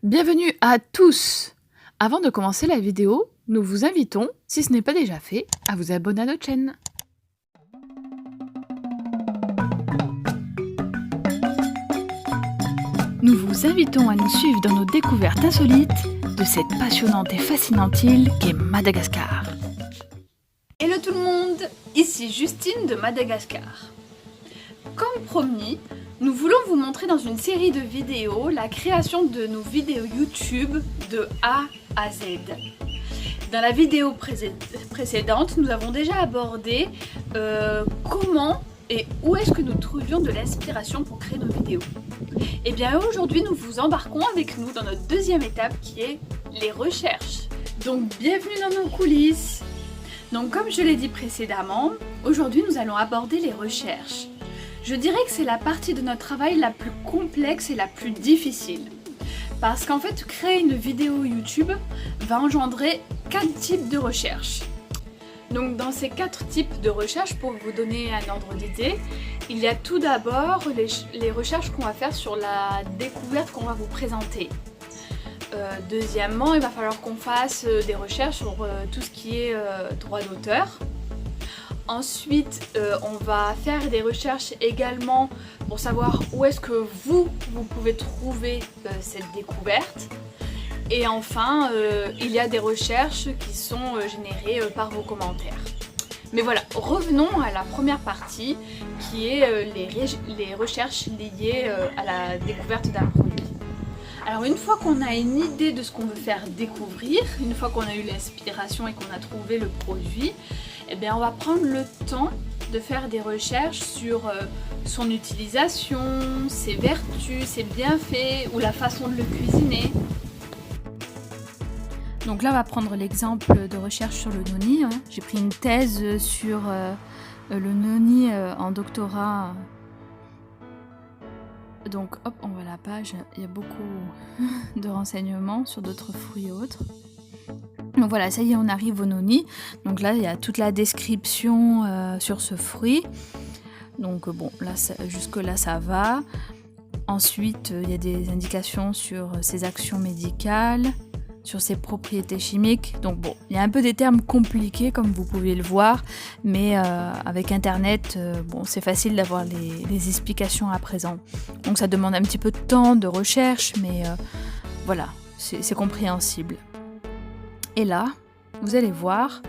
Bienvenue à tous! Avant de commencer la vidéo, nous vous invitons, si ce n'est pas déjà fait, à vous abonner à notre chaîne. Nous vous invitons à nous suivre dans nos découvertes insolites de cette passionnante et fascinante île qu'est Madagascar. Hello tout le monde, ici Justine de Madagascar. Comme promis, nous voulons vous montrer dans une série de vidéos la création de nos vidéos YouTube de A à Z. Dans la vidéo précédente, nous avons déjà abordé comment et où est-ce que nous trouvions de l'inspiration pour créer nos vidéos. Et bien aujourd'hui, nous vous embarquons avec nous dans notre deuxième étape qui est les recherches. Donc bienvenue dans nos coulisses. Donc comme je l'ai dit précédemment, aujourd'hui nous allons aborder les recherches. Je dirais que c'est la partie de notre travail la plus complexe et la plus difficile. Parce qu'en fait, créer une vidéo YouTube va engendrer 4 types de recherches. Donc dans ces 4 types de recherches, pour vous donner un ordre d'idée, il y a tout d'abord les recherches qu'on va faire sur la découverte qu'on va vous présenter. Deuxièmement, il va falloir qu'on fasse des recherches sur tout ce qui est droit d'auteur. Ensuite, on va faire des recherches également pour savoir où est-ce que vous pouvez trouver cette découverte. Et enfin, il y a des recherches qui sont générées par vos commentaires. Mais voilà, revenons à la première partie qui est les recherches liées à la découverte d'un produit. Alors une fois qu'on a une idée de ce qu'on veut faire découvrir, une fois qu'on a eu l'inspiration et qu'on a trouvé le produit, eh bien on va prendre le temps de faire des recherches sur son utilisation, ses vertus, ses bienfaits ou la façon de le cuisiner. Donc là on va prendre l'exemple de recherche sur le noni. J'ai pris une thèse sur le noni en doctorat. Donc hop, on voit la page, il y a beaucoup de renseignements sur d'autres fruits et autres. Donc voilà, ça y est, on arrive au noni. Donc là, il y a toute la description sur ce fruit. Donc bon, là, jusque là, ça va. Ensuite, il y a des indications sur ses actions médicales, sur ses propriétés chimiques. Donc bon, il y a un peu des termes compliqués comme vous pouvez le voir, mais avec internet, bon, c'est facile d'avoir les explications à présent. Donc ça demande un petit peu de temps, de recherche, mais voilà, c'est compréhensible. Et là, vous allez voir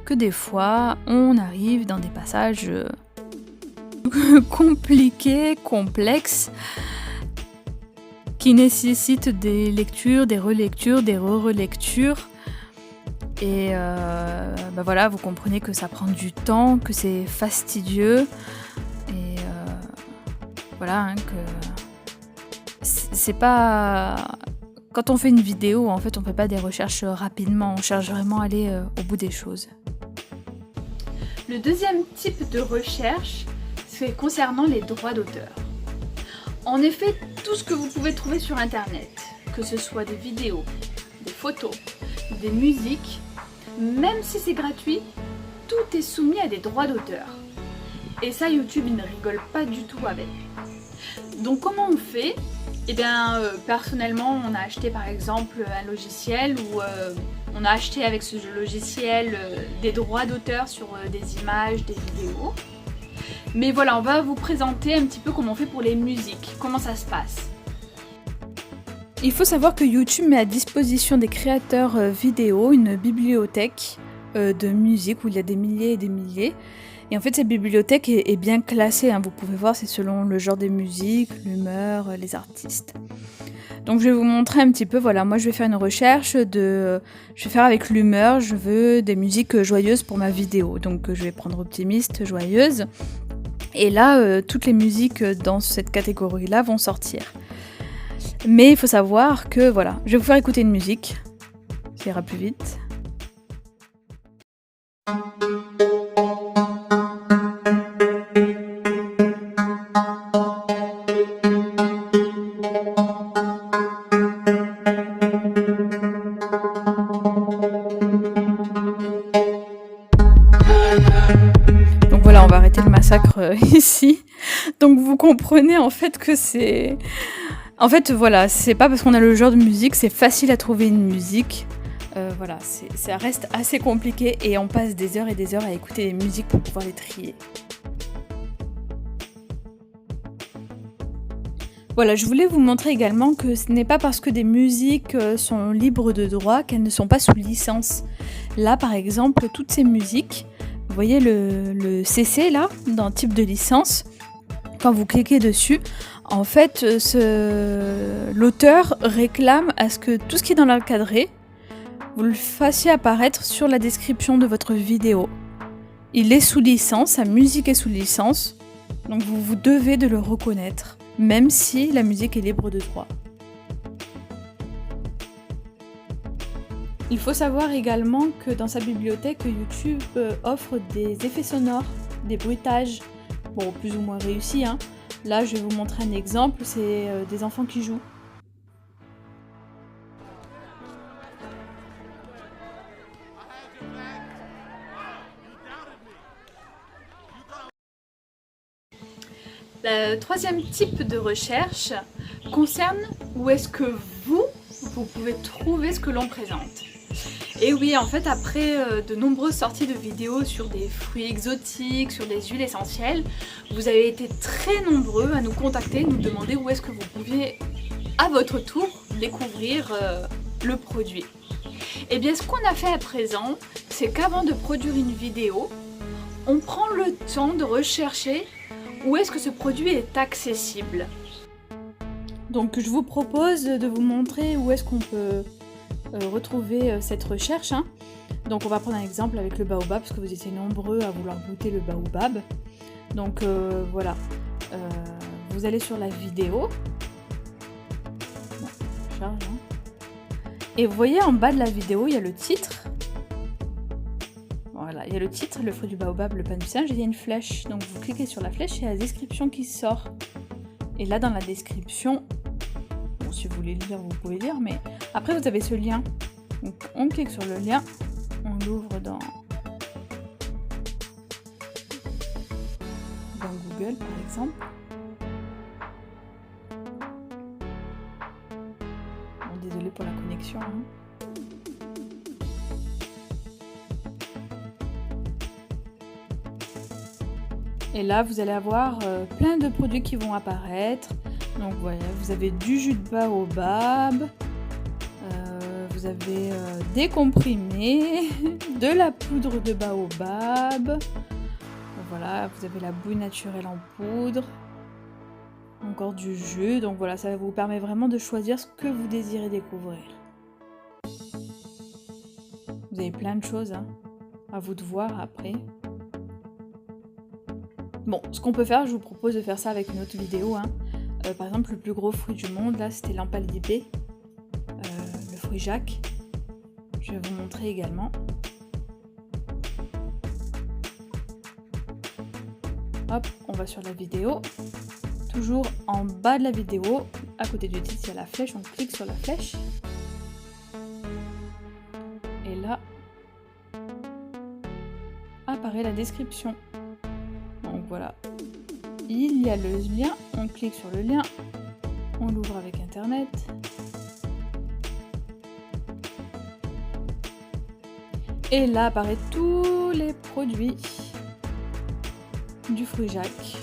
que des fois, on arrive dans des passages compliqués, complexes, qui nécessite des lectures, des relectures, des re-relectures. Et voilà, vous comprenez que ça prend du temps, que c'est fastidieux. Et voilà, que c'est pas... Quand on fait une vidéo, en fait, on fait pas des recherches rapidement, on cherche vraiment à aller au bout des choses. Le deuxième type de recherche, c'est concernant les droits d'auteur. En effet, tout ce que vous pouvez trouver sur internet, que ce soit des vidéos, des photos, des musiques, même si c'est gratuit, tout est soumis à des droits d'auteur. Et ça, YouTube, il ne rigole pas du tout avec. Donc comment on fait ? Eh bien, personnellement, on a acheté par exemple un logiciel où on a acheté avec ce logiciel des droits d'auteur sur des images, des vidéos. Mais voilà, on va vous présenter un petit peu comment on fait pour les musiques, comment ça se passe. Il faut savoir que YouTube met à disposition des créateurs vidéo une bibliothèque de musique où il y a des milliers et des milliers. Et en fait, cette bibliothèque est bien classée, vous pouvez voir, c'est selon le genre des musiques, l'humeur, les artistes. Donc je vais vous montrer un petit peu, voilà, moi je vais faire une recherche je vais faire avec l'humeur, je veux des musiques joyeuses pour ma vidéo. Donc je vais prendre optimiste, joyeuse. Et là, toutes les musiques dans cette catégorie-là vont sortir. Mais il faut savoir que, voilà, je vais vous faire écouter une musique. Ça ira plus vite. Donc voilà, on va arrêter le massacre ici. Donc vous comprenez en fait que c'est... En fait, voilà, c'est pas parce qu'on a le genre de musique, c'est facile à trouver une musique. Voilà, ça reste assez compliqué et on passe des heures et des heures à écouter les musiques pour pouvoir les trier. Voilà, je voulais vous montrer également que ce n'est pas parce que des musiques sont libres de droit qu'elles ne sont pas sous licence. Là, par exemple, toutes ces musiques, vous voyez le CC là, dans type de licence, quand vous cliquez dessus, en fait, l'auteur réclame à ce que tout ce qui est dans l'encadré, vous le fassiez apparaître sur la description de votre vidéo. Il est sous licence, sa musique est sous licence, donc vous devez de le reconnaître, même si la musique est libre de droit. Il faut savoir également que dans sa bibliothèque, YouTube offre des effets sonores, des bruitages, bon, plus ou moins réussis, hein. Là, je vais vous montrer un exemple, c'est des enfants qui jouent. Le troisième type de recherche concerne où est-ce que vous pouvez trouver ce que l'on présente. Et oui, en fait, après de nombreuses sorties de vidéos sur des fruits exotiques, sur des huiles essentielles, vous avez été très nombreux à nous contacter, nous demander où est-ce que vous pouviez, à votre tour, découvrir le produit. Et bien, ce qu'on a fait à présent, c'est qu'avant de produire une vidéo, on prend le temps de rechercher où est-ce que ce produit est accessible. Donc je vous propose de vous montrer où est-ce qu'on peut retrouver cette recherche, hein. Donc on va prendre un exemple avec le baobab, parce que vous étiez nombreux à vouloir goûter le baobab. Donc voilà, vous allez sur la vidéo. Bon, charge, hein. Et vous voyez en bas de la vidéo, il y a le titre. Voilà, il y a le titre, le fruit du baobab, le pain du singe, et il y a une flèche. Donc vous cliquez sur la flèche et il y a la description qui sort. Et là dans la description, bon, si vous voulez lire, vous pouvez lire, mais après vous avez ce lien. Donc on clique sur le lien, on l'ouvre dans Google par exemple. Bon, désolé pour la connexion, hein. Et là, vous allez avoir plein de produits qui vont apparaître. Donc voilà, vous avez du jus de baobab, vous avez des comprimés, de la poudre de baobab. Voilà, vous avez la bouille naturelle en poudre, encore du jus. Donc voilà, ça vous permet vraiment de choisir ce que vous désirez découvrir. Vous avez plein de choses, hein, à vous de voir après. Bon, ce qu'on peut faire, je vous propose de faire ça avec une autre vidéo, hein. Par exemple, le plus gros fruit du monde, là, c'était l'empalidipé, le fruit Jacques. Je vais vous montrer également. Hop, on va sur la vidéo. Toujours en bas de la vidéo, à côté du titre, il y a la flèche, on clique sur la flèche. Et là, apparaît la description. Donc voilà, il y a le lien, on clique sur le lien, on l'ouvre avec internet. Et là apparaissent tous les produits du fruit Jacques.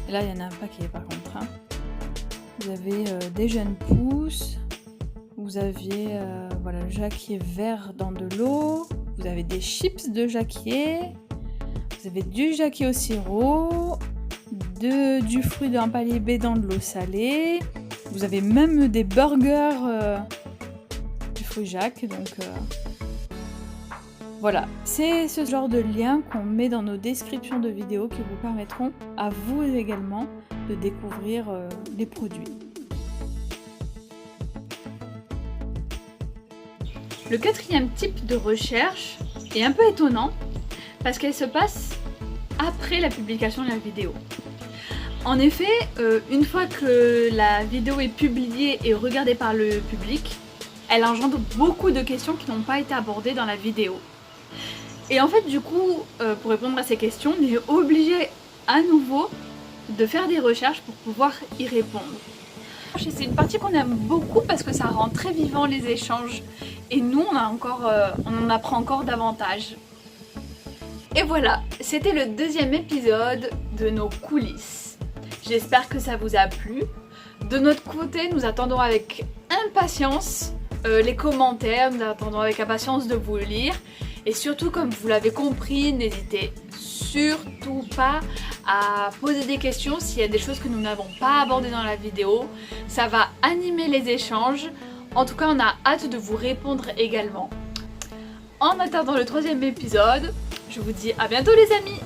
Et là il y en a un paquet par contre, hein. Vous avez des jeunes pousses, vous aviez voilà, le jacquier vert dans de l'eau, vous avez des chips de jacquier. Vous avez du jacquier au sirop, du fruit d'empalidipé dans de l'eau salée. Vous avez même des burgers du fruit Jacques. Donc voilà, c'est ce genre de lien qu'on met dans nos descriptions de vidéos qui vous permettront à vous également de découvrir les produits. Le quatrième type de recherche est un peu étonnant parce qu'elle se passe après la publication de la vidéo. En effet, une fois que la vidéo est publiée et regardée par le public, elle engendre beaucoup de questions qui n'ont pas été abordées dans la vidéo. Et en fait, du coup, pour répondre à ces questions, on est obligé à nouveau de faire des recherches pour pouvoir y répondre. C'est une partie qu'on aime beaucoup parce que ça rend très vivant les échanges. Et nous, on en apprend encore davantage. Et voilà, c'était le deuxième épisode de nos coulisses. J'espère que ça vous a plu. De notre côté, nous attendons avec impatience les commentaires, nous attendons avec impatience de vous lire. Et surtout, comme vous l'avez compris, n'hésitez surtout pas à poser des questions s'il y a des choses que nous n'avons pas abordées dans la vidéo. Ça va animer les échanges. En tout cas, on a hâte de vous répondre également. En attendant le troisième épisode, je vous dis à bientôt les amis!